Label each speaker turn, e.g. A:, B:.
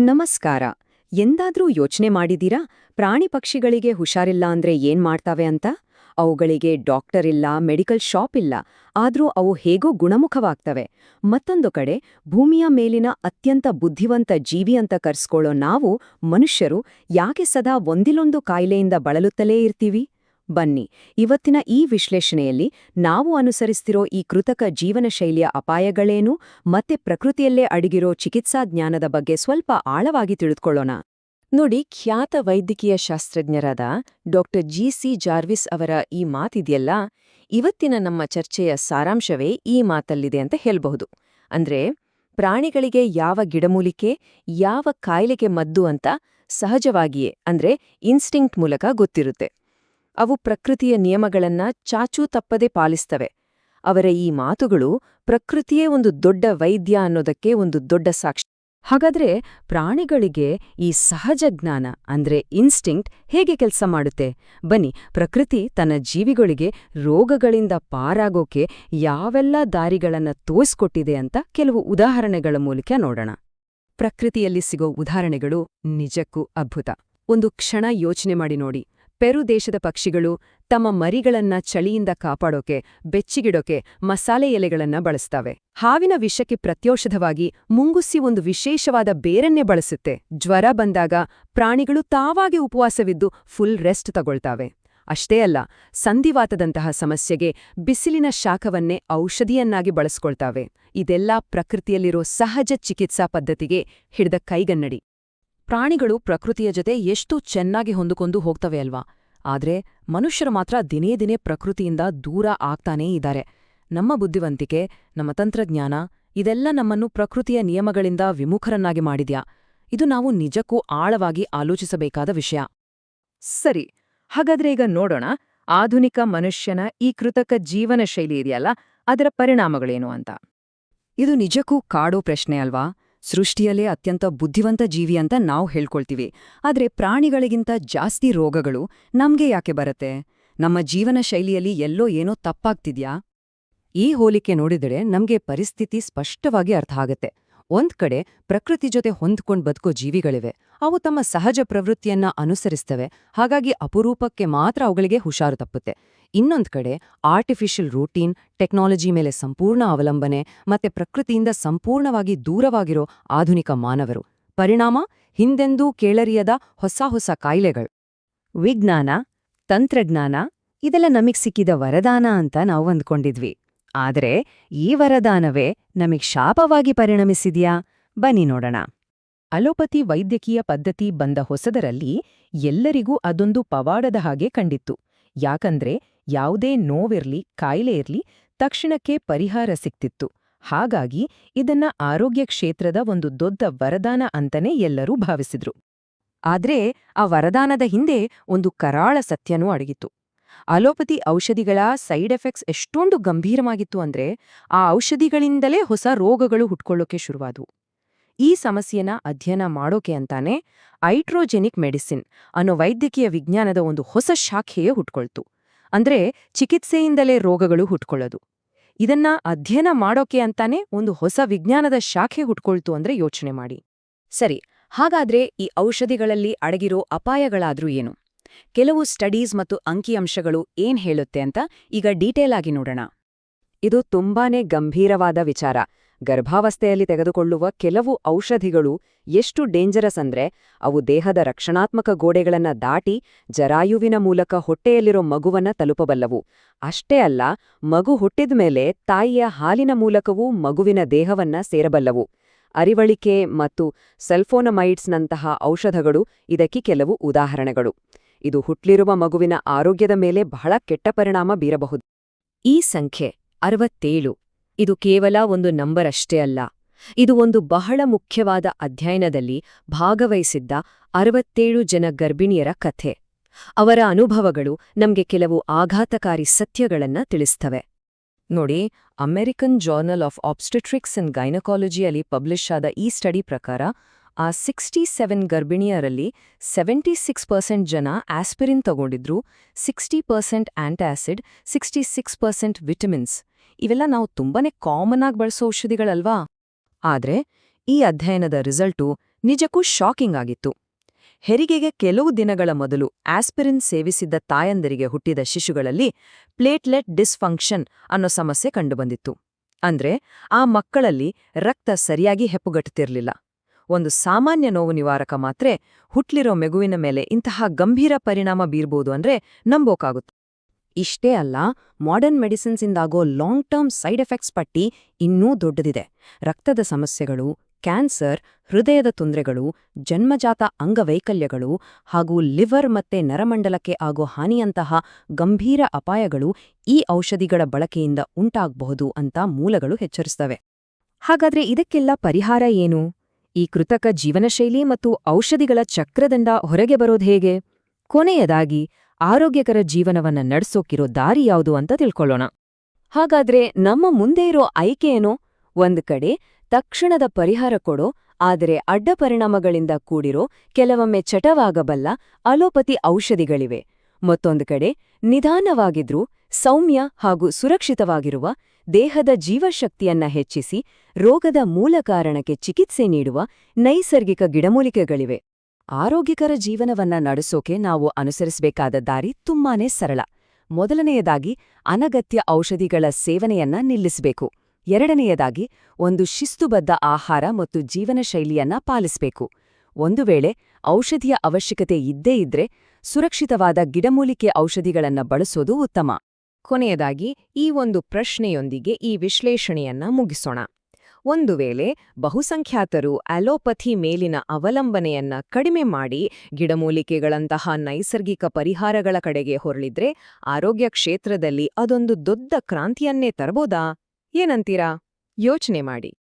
A: ನಮಸ್ಕಾರ. ಎಂದಾದ್ರೂ ಯೋಚನೆ ಮಾಡಿದೀರಾ ಪ್ರಾಣಿ ಪಕ್ಷಿಗಳಿಗೆ ಹುಷಾರಿಲ್ಲ ಅಂದ್ರೆ ಏನ್ ಮಾಡ್ತಾವೆ ಅಂತ? ಅವುಗಳಿಗೆ ಡಾಕ್ಟರ್ ಇಲ್ಲ, ಮೆಡಿಕಲ್ ಶಾಪ್ ಇಲ್ಲ, ಆದ್ರೂ ಅವು ಹೇಗೋ ಗುಣಮುಖವಾಗ್ತವೆ. ಮತ್ತೊಂದು ಕಡೆ ಭೂಮಿಯ ಮೇಲಿನ ಅತ್ಯಂತ ಬುದ್ಧಿವಂತ ಜೀವಿ ಅಂತ ಕರ್ಸ್ಕೊಳ್ಳೋ ನಾವು ಮನುಷ್ಯರು ಯಾಕೆ ಸದಾ ಒಂದಿಲ್ಲೊಂದು ಕಾಯಿಲೆಯಿಂದ ಬಳಲುತ್ತಲೇ ಇರ್ತೀವಿ? ಬನ್ನಿ, ಇವತ್ತಿನ ಈ ವಿಶ್ಲೇಷಣೆಯಲ್ಲಿ ನಾವು ಅನುಸರಿಸ್ತಿರೋ ಈ ಕೃತಕ ಜೀವನ ಶೈಲಿಯ ಅಪಾಯಗಳೇನು ಮತ್ತೆ ಪ್ರಕೃತಿಯಲ್ಲೇ ಅಡಗಿರೋ ಚಿಕಿತ್ಸಾ ಜ್ಞಾನದ ಬಗ್ಗೆ ಸ್ವಲ್ಪ ಆಳವಾಗಿ ತಿಳಿದುಕೊಳ್ಳೋಣ. ನೋಡಿ, ಖ್ಯಾತ ವೈದ್ಯಕೀಯ ಶಾಸ್ತ್ರಜ್ಞರಾದ ಡಾ.ಜಿ.ಸಿ. ಜಾರ್ವಿಸ್ ಅವರ ಈ ಮಾತಿದೆಯಲ್ಲ, ಇವತ್ತಿನ ನಮ್ಮ ಚರ್ಚೆಯ ಸಾರಾಂಶವೇ ಈ ಮಾತಲ್ಲಿದೆ ಅಂತ ಹೇಳ್ಬಹುದು. ಅಂದ್ರೆ, ಪ್ರಾಣಿಗಳಿಗೆ ಯಾವ ಗಿಡಮೂಲಿಕೆ, ಯಾವ ಕಾಯಿಲೆಗೆ ಮದ್ದು ಅಂತ ಸಹಜವಾಗಿಯೇ ಅಂದ್ರೆ ಇನ್ಸ್ಟಿಂಕ್ಟ್ ಮೂಲಕ ಗೊತ್ತಿರುತ್ತೆ. ಅವು ಪ್ರಕೃತಿಯ ನಿಯಮಗಳನ್ನ ಚಾಚೂ ತಪ್ಪದೆ ಪಾಲಿಸ್ತವೆ. ಅವರ ಈ ಮಾತುಗಳು ಪ್ರಕೃತಿಯೇ ಒಂದು ದೊಡ್ಡ ವೈದ್ಯ ಅನ್ನೋದಕ್ಕೆ ಒಂದು ದೊಡ್ಡ ಸಾಕ್ಷಿ. ಹಾಗಾದ್ರೆ ಪ್ರಾಣಿಗಳಿಗೆ ಈ ಸಹಜ ಜ್ಞಾನ ಅಂದ್ರೆ ಇನ್ಸ್ಟಿಂಕ್ಟ್ ಹೇಗೆ ಕೆಲಸ ಮಾಡುತ್ತೆ? ಬನ್ನಿ, ಪ್ರಕೃತಿ ತನ್ನ ಜೀವಿಗಳಿಗೆ ರೋಗಗಳಿಂದ ಪಾರಾಗೋಕೆ ಯಾವೆಲ್ಲ ದಾರಿಗಳನ್ನ ತೋರಿಸ್ಕೊಟ್ಟಿದೆ ಅಂತ ಕೆಲವು ಉದಾಹರಣೆಗಳ ಮೂಲಕ ನೋಡೋಣ. ಪ್ರಕೃತಿಯಲ್ಲಿ ಸಿಗೋ ಉದಾಹರಣೆಗಳು ನಿಜಕ್ಕೂ ಅದ್ಭುತ. ಒಂದು ಕ್ಷಣ ಯೋಚನೆ ಮಾಡಿ ನೋಡಿ. ಪೆರು ದೇಶದ ಪಕ್ಷಿಗಳು ತಮ್ಮ ಮರಿಗಳನ್ನ ಚಳಿಯಿಂದ ಕಾಪಾಡೋಕೆ, ಬೆಚ್ಚಿಗಿಡೋಕೆ ಮಸಾಲೆ ಎಲೆಗಳನ್ನ ಬಳಸ್ತವೆ. ಹಾವಿನ ವಿಷಕ್ಕೆ ಪ್ರತ್ಯೌಷಧವಾಗಿ ಮುಂಗುಸಿ ಒಂದು ವಿಶೇಷವಾದ ಬೇರನ್ನೇ ಬಳಸುತ್ತೆ. ಜ್ವರ ಬಂದಾಗ ಪ್ರಾಣಿಗಳು ತಾವಾಗಿ ಉಪವಾಸವಿದ್ದು ಫುಲ್ ರೆಸ್ಟ್ ತಗೊಳ್ತಾವೆ. ಅಷ್ಟೇ ಅಲ್ಲ, ಸಂಧಿವಾತದಂತಹ ಸಮಸ್ಯೆಗೆ ಬಿಸಿಲಿನ ಶಾಖವನ್ನೇ ಔಷಧಿಯನ್ನಾಗಿ ಬಳಸ್ಕೊಳ್ತಾವೆ. ಇದೆಲ್ಲ ಪ್ರಕೃತಿಯಲ್ಲಿರೋ ಸಹಜ ಚಿಕಿತ್ಸಾ ಪದ್ಧತಿಗೆ ಹಿಡಿದ ಕೈಗನ್ನಡಿ. ಪ್ರಾಣಿಗಳು ಪ್ರಕೃತಿಯ ಜೊತೆ ಎಷ್ಟು ಚೆನ್ನಾಗಿ ಹೊಂದಿಕೊಂಡು ಹೋಗ್ತವೆ ಅಲ್ವಾ? ಆದ್ರೆ ಮನುಷ್ಯರು ಮಾತ್ರ ದಿನೇ ದಿನೇ ಪ್ರಕೃತಿಯಿಂದ ದೂರ ಆಗ್ತಾನೇ ಇದ್ದಾರೆ. ನಮ್ಮ ಬುದ್ಧಿವಂತಿಕೆ, ನಮ್ಮ ತಂತ್ರಜ್ಞಾನ ಇದೆಲ್ಲ ನಮ್ಮನ್ನು ಪ್ರಕೃತಿಯ ನಿಯಮಗಳಿಂದ ವಿಮುಖರನ್ನಾಗಿ ಮಾಡಿದ್ಯಾ? ಇದು ನಾವು ನಿಜಕ್ಕೂ ಆಳವಾಗಿ ಆಲೋಚಿಸಬೇಕಾದ ವಿಷಯ. ಸರಿ, ಹಾಗಾದ್ರೆ ಈಗ ನೋಡೋಣ, ಆಧುನಿಕ ಮನುಷ್ಯನ ಈ ಕೃತಕ ಜೀವನ ಶೈಲಿ ಇದೆಯಲ್ಲ, ಅದರ ಪರಿಣಾಮಗಳೇನು ಅಂತ. ಇದು ನಿಜಕ್ಕೂ ಕಾಡೋ ಪ್ರಶ್ನೆ ಅಲ್ವಾ? ಸೃಷ್ಟಿಯಲ್ಲೇ ಅತ್ಯಂತ ಬುದ್ಧಿವಂತ ಜೀವಿ ಅಂತ ನಾವು ಹೇಳ್ಕೊಳ್ತೀವಿ. ಆದ್ರೆ ಪ್ರಾಣಿಗಳಿಗಿಂತ ಜಾಸ್ತಿ ರೋಗಗಳು ನಮ್ಗೆ ಯಾಕೆ ಬರುತ್ತೆ? ನಮ್ಮ ಜೀವನ ಶೈಲಿಯಲ್ಲಿ ಎಲ್ಲೋ ಏನೋ ತಪ್ಪಾಗ್ತಿದ್ಯಾ? ಈ ಹೋಲಿಕೆ ನೋಡಿದರೆ ನಮ್ಗೆ ಪರಿಸ್ಥಿತಿ ಸ್ಪಷ್ಟವಾಗಿ ಅರ್ಥ ಆಗತ್ತೆ. ಒಂದ್ ಕಡೆ ಪ್ರಕೃತಿ ಜೊತೆ ಹೊಂದ್ಕೊಂಡ್ ಬದುಕೋ ಜೀವಿಗಳಿವೆ. ಅವು ತಮ್ಮ ಸಹಜ ಪ್ರವೃತ್ತಿಯನ್ನ ಅನುಸರಿಸ್ತವೆ, ಹಾಗಾಗಿ ಅಪರೂಪಕ್ಕೆ ಮಾತ್ರ ಅವುಗಳಿಗೆ ಹುಷಾರು ತಪ್ಪುತ್ತೆ. ಇನ್ನೊಂದ್ ಕಡೆ ಆರ್ಟಿಫಿಷಿಯಲ್ ರೂಟೀನ್, ಟೆಕ್ನಾಲಜಿ ಮೇಲೆ ಸಂಪೂರ್ಣ ಅವಲಂಬನೆ ಮತ್ತೆ ಪ್ರಕೃತಿಯಿಂದ ಸಂಪೂರ್ಣವಾಗಿ ದೂರವಾಗಿರೋ ಆಧುನಿಕ ಮಾನವರು. ಪರಿಣಾಮ ಹಿಂದೆಂದೂ ಕೇಳರಿಯದ ಹೊಸ ಹೊಸ ಕಾಯಿಲೆಗಳು. ವಿಜ್ಞಾನ, ತಂತ್ರಜ್ಞಾನ ಇದೆಲ್ಲ ನಮಿಗ್ ಸಿಕ್ಕಿದ ವರದಾನ ಅಂತ ನಾವು ಅಂದ್ಕೊಂಡಿದ್ವಿ. ಆದರೆ ಈ ವರದಾನವೇ ನಮಿಗ್ ಶಾಪವಾಗಿ ಪರಿಣಮಿಸಿದ್ಯಾ? ಬನ್ನಿ ನೋಡೋಣ. ಅಲೋಪತಿ ವೈದ್ಯಕೀಯ ಪದ್ಧತಿ ಬಂದ ಹೊಸದರಲ್ಲಿ ಎಲ್ಲರಿಗೂ ಅದೊಂದು ಪವಾಡದ ಹಾಗೆ ಕಂಡಿತ್ತು. ಯಾಕಂದ್ರೆ ಯಾವುದೇ ನೋವಿರ್ಲಿ, ಕಾಯಿಲೆ ಇರ್ಲಿ, ತಕ್ಷಣಕ್ಕೆ ಪರಿಹಾರ ಸಿಕ್ತಿತ್ತು. ಹಾಗಾಗಿ ಇದನ್ನ ಆರೋಗ್ಯ ಕ್ಷೇತ್ರದ ಒಂದು ದೊಡ್ಡ ವರದಾನ ಅಂತನೇ ಎಲ್ಲರೂ ಭಾವಿಸಿದ್ರು. ಆದ್ರೆ ಆ ವರದಾನದ ಹಿಂದೆ ಒಂದು ಕರಾಳ ಸತ್ಯನೂ ಅಡಗಿತ್ತು. ಅಲೋಪತಿ ಔಷಧಿಗಳ ಸೈಡ್ ಎಫೆಕ್ಟ್ಸ್ ಎಷ್ಟೊಂದು ಗಂಭೀರವಾಗಿತ್ತು ಅಂದ್ರೆ, ಆ ಔಷಧಿಗಳಿಂದಲೇ ಹೊಸ ರೋಗಗಳು ಹುಟ್ಕೊಳ್ಳೋಕೆ ಶುರುವಾದವು. ಈ ಸಮಸ್ಯೆನ ಅಧ್ಯಯನ ಮಾಡೋಕೆ ಅಂತಾನೆ ಐಟ್ರೋಜೆನಿಕ್ ಮೆಡಿಸಿನ್ ಅನ್ನೋ ವೈದ್ಯಕೀಯ ವಿಜ್ಞಾನದ ಒಂದು ಹೊಸ ಶಾಖೆಯೇ ಹುಟ್ಕೊಳ್ತು. ಅಂದ್ರೆ ಚಿಕಿತ್ಸೆಯಿಂದಲೇ ರೋಗಗಳು ಹುಟ್ಕೊಳ್ಳೋದು. ಇದನ್ನ ಅಧ್ಯಯನ ಮಾಡೋಕೆ ಅಂತಾನೆ ಒಂದು ಹೊಸ ವಿಜ್ಞಾನದ ಶಾಖೆ ಹುಟ್ಕೊಳ್ತು ಅಂದ್ರೆ ಯೋಚನೆ ಮಾಡಿ. ಸರಿ, ಹಾಗಾದ್ರೆ ಈ ಔಷಧಿಗಳಲ್ಲಿ ಅಡಗಿರೋ ಅಪಾಯಗಳಾದ್ರೂ ಏನು? ಕೆಲವು ಸ್ಟಡೀಸ್ ಮತ್ತು ಅಂಕಿಅಂಶಗಳು ಏನ್ ಹೇಳುತ್ತೆ ಅಂತ ಈಗ ಡೀಟೇಲ್ ಆಗಿ ನೋಡೋಣ. ಇದು ತುಂಬಾನೇ ಗಂಭೀರವಾದ ವಿಚಾರ. ಗರ್ಭಾವಸ್ಥೆಯಲ್ಲಿ ತೆಗೆದುಕೊಳ್ಳುವ ಕೆಲವು ಔಷಧಿಗಳು ಎಷ್ಟು ಡೇಂಜರಸ್ ಅಂದ್ರೆ, ಅವು ದೇಹದ ರಕ್ಷಣಾತ್ಮಕ ಗೋಡೆಗಳನ್ನ ದಾಟಿ ಜರಾಯುವಿನ ಮೂಲಕ ಹೊಟ್ಟೆಯಲ್ಲಿರೋ ಮಗುವನ್ನ ತಲುಪಬಲ್ಲವು. ಅಷ್ಟೇ ಅಲ್ಲ, ಮಗು ಹುಟ್ಟಿದ್ಮೇಲೆ ತಾಯಿಯ ಹಾಲಿನ ಮೂಲಕವೂ ಮಗುವಿನ ದೇಹವನ್ನ ಸೇರಬಲ್ಲವು. ಅರಿವಳಿಕೆ ಮತ್ತು ಸಲ್ಫೋನಮೈಡ್ಸ್ನಂತಹ ಔಷಧಗಳು ಇದಕ್ಕೆ ಕೆಲವು ಉದಾಹರಣೆಗಳು. ಇದು ಹುಟ್ಲಿರುವ ಮಗುವಿನ ಆರೋಗ್ಯದ ಮೇಲೆ ಬಹಳ ಕೆಟ್ಟ ಪರಿಣಾಮ ಬೀರಬಹುದು. ಈ ಸಂಖ್ಯೆ 67 ಇದು ಕೇವಲ ಒಂದು ನಂಬರ್ ಅಷ್ಟೇ ಅಲ್ಲ. ಇದು ಒಂದು ಬಹಳ ಮುಖ್ಯವಾದ ಅಧ್ಯಯನದಲ್ಲಿ ಭಾಗವಹಿಸಿದ್ದ 67 ಜನ ಗರ್ಭಿಣಿಯರ ಕಥೆ. ಅವರ ಅನುಭವಗಳು ನಮ್ಗೆ ಕೆಲವು ಆಘಾತಕಾರಿ ಸತ್ಯಗಳನ್ನ ತಿಳಿಸ್ತವೆ. ನೋಡಿ, American journal of obstetrics and ಗೈನಕಾಲಜಿಯಲ್ಲಿ ಪಬ್ಲಿಷ್ ಆದ ಈ ಸ್ಟಡಿ ಪ್ರಕಾರ ಆ 67 ಗರ್ಭಿಣಿಯರಲ್ಲಿ 76% ಜನ ಆಸ್ಪಿರಿನ್ ತಗೊಂಡಿದ್ರು, 60% ಆಂಟಾಸಿಡ್, 66% ವಿಟಮಿನ್ಸ್. ಇವೆಲ್ಲ ನಾವು ತುಂಬಾನೇ ಕಾಮನ್ ಆಗಿ ಬಳಸೋ ಔಷಧಿಗಳಲ್ವಾ? ಆದ್ರೆ ಈ ಅಧ್ಯಯನದ ರಿಸಲ್ಟು ನಿಜಕ್ಕೂ ಶಾಕಿಂಗ್ ಆಗಿತ್ತು. ಹೆರಿಗೆಗೆ ಕೆಲವು ದಿನಗಳ ಮೊದಲು ಆಸ್ಪಿರಿನ್ ಸೇವಿಸಿದ್ದ ತಾಯಂದರಿಗೆ ಹುಟ್ಟಿದ ಶಿಶುಗಳಲ್ಲಿ ಪ್ಲೇಟ್ಲೆಟ್ ಡಿಸ್ಫಂಕ್ಷನ್ ಅನ್ನೋ ಸಮಸ್ಯೆ ಕಂಡುಬಂದಿತ್ತು. ಅಂದ್ರೆ ಆ ಮಕ್ಕಳಲ್ಲಿ ರಕ್ತ ಸರಿಯಾಗಿ ಹೆಪ್ಪುಗಟ್ಟುತ್ತಿರಲಿಲ್ಲ. ಒಂದು ಸಾಮಾನ್ಯ ನೋವು ನಿವಾರಕ ಮಾತ್ರೆ ಹುಟ್ಲಿರೋ ಮಗುವಿನ ಮೇಲೆ ಇಂತಹ ಗಂಭೀರ ಪರಿಣಾಮ ಬೀರ್ಬೋದು ಅಂದ್ರೆ ನಂಬೋಕಾಗುತ್ತೆ. ಇಷ್ಟೇ ಅಲ್ಲ, ಮಾಡರ್ನ್ ಮೆಡಿಸಿನ್ಸಿಂದಾಗೋ ಲಾಂಗ್ ಟರ್ಮ್ ಸೈಡ್ ಎಫೆಕ್ಟ್ಸ್ ಪಟ್ಟಿ ಇನ್ನೂ ದೊಡ್ಡದಿದೆ. ರಕ್ತದ ಸಮಸ್ಯೆಗಳು, ಕ್ಯಾನ್ಸರ್, ಹೃದಯದ ತೊಂದರೆಗಳು, ಜನ್ಮಜಾತ ಅಂಗವೈಕಲ್ಯಗಳು ಹಾಗೂ ಲಿವರ್ ಮತ್ತೆ ನರಮಂಡಲಕ್ಕೆ ಆಗೋ ಹಾನಿಯಂತಹ ಗಂಭೀರ ಅಪಾಯಗಳು ಈ ಔಷಧಿಗಳ ಬಳಕೆಯಿಂದ ಉಂಟಾಗಬಹುದು ಅಂತ ಮೂಲಗಳು ಎಚ್ಚರಿಸ್ತವೆ. ಹಾಗಾದ್ರೆ ಇದಕ್ಕೆಲ್ಲ ಪರಿಹಾರ ಏನು? ಈ ಕೃತಕ ಜೀವನಶೈಲಿ ಮತ್ತು ಔಷಧಿಗಳ ಚಕ್ರದಿಂದ ಹೊರಗೆ ಬರೋದು ಹೇಗೆ? ಕೊನೆಯದಾಗಿ ಆರೋಗ್ಯಕರ ಜೀವನವನ್ನ ನಡ್ಸೋಕಿರೋ ದಾರಿ ಯಾವುದು ಅಂತ ತಿಳ್ಕೊಳ್ಳೋಣ. ಹಾಗಾದ್ರೆ ನಮ್ಮ ಮುಂದೆ ಇರೋ ಆಯ್ಕೆಯೇನೋ? ಒಂದ್ ಕಡೆ ತಕ್ಷಣದ ಪರಿಹಾರ ಕೊಡೋ, ಆದರೆ ಅಡ್ಡಪರಿಣಾಮಗಳಿಂದ ಕೂಡಿರೋ, ಕೆಲವೊಮ್ಮೆ ಚಟವಾಗಬಲ್ಲ ಅಲೋಪತಿ ಔಷಧಿಗಳಿವೆ. ಮತ್ತೊಂದು ಕಡೆ ನಿಧಾನವಾಗಿದ್ರೂ ಸೌಮ್ಯ ಹಾಗೂ ಸುರಕ್ಷಿತವಾಗಿರುವ, ದೇಹದ ಜೀವಶಕ್ತಿಯನ್ನ ಹೆಚ್ಚಿಸಿ ರೋಗದ ಮೂಲ ಕಾರಣಕ್ಕೆ ಚಿಕಿತ್ಸೆ ನೀಡುವ ನೈಸರ್ಗಿಕ ಗಿಡಮೂಲಿಕೆಗಳಿವೆ. ಆರೋಗ್ಯಕರ ಜೀವನವನ್ನ ನಡೆಸೋಕೆ ನಾವು ಅನುಸರಿಸಬೇಕಾದ ದಾರಿ ತುಂಬಾನೇ ಸರಳ. ಮೊದಲನೆಯದಾಗಿ ಅನಗತ್ಯ ಔಷಧಿಗಳ ಸೇವನೆಯನ್ನ ನಿಲ್ಲಿಸಬೇಕು. ಎರಡನೆಯದಾಗಿ ಒಂದು ಶಿಸ್ತುಬದ್ಧ ಆಹಾರ ಮತ್ತು ಜೀವನ ಶೈಲಿಯನ್ನ ಪಾಲಿಸಬೇಕು. ಒಂದು ವೇಳೆ ಔಷಧಿಯ ಅವಶ್ಯಕತೆ ಇದ್ದೇ ಇದ್ರೆ ಸುರಕ್ಷಿತವಾದ ಗಿಡಮೂಲಿಕೆ ಔಷಧಿಗಳನ್ನ ಬಳಸೋದು ಉತ್ತಮ. ಕೊನೆಯದಾಗಿ ಈ ಒಂದು ಪ್ರಶ್ನೆಯೊಂದಿಗೆ ಈ ವಿಶ್ಲೇಷಣೆಯನ್ನ ಮುಗಿಸೋಣ. ಒಂದು ವೇಳೆ ಬಹುಸಂಖ್ಯಾತರು ಅಲೋಪಥಿ ಮೇಲಿನ ಅವಲಂಬನೆಯನ್ನ ಕಡಿಮೆ ಮಾಡಿ ಗಿಡಮೂಲಿಕೆಗಳಂತಹ ನೈಸರ್ಗಿಕ ಪರಿಹಾರಗಳ ಕಡೆಗೆ ಹೊರಳಿದ್ರೆ ಆರೋಗ್ಯ ಕ್ಷೇತ್ರದಲ್ಲಿ ಅದೊಂದು ದೊಡ್ಡ ಕ್ರಾಂತಿಯನ್ನೇ ತರಬಹುದಾ? ಏನಂತೀರಾ? ಯೋಚನೆ ಮಾಡಿ.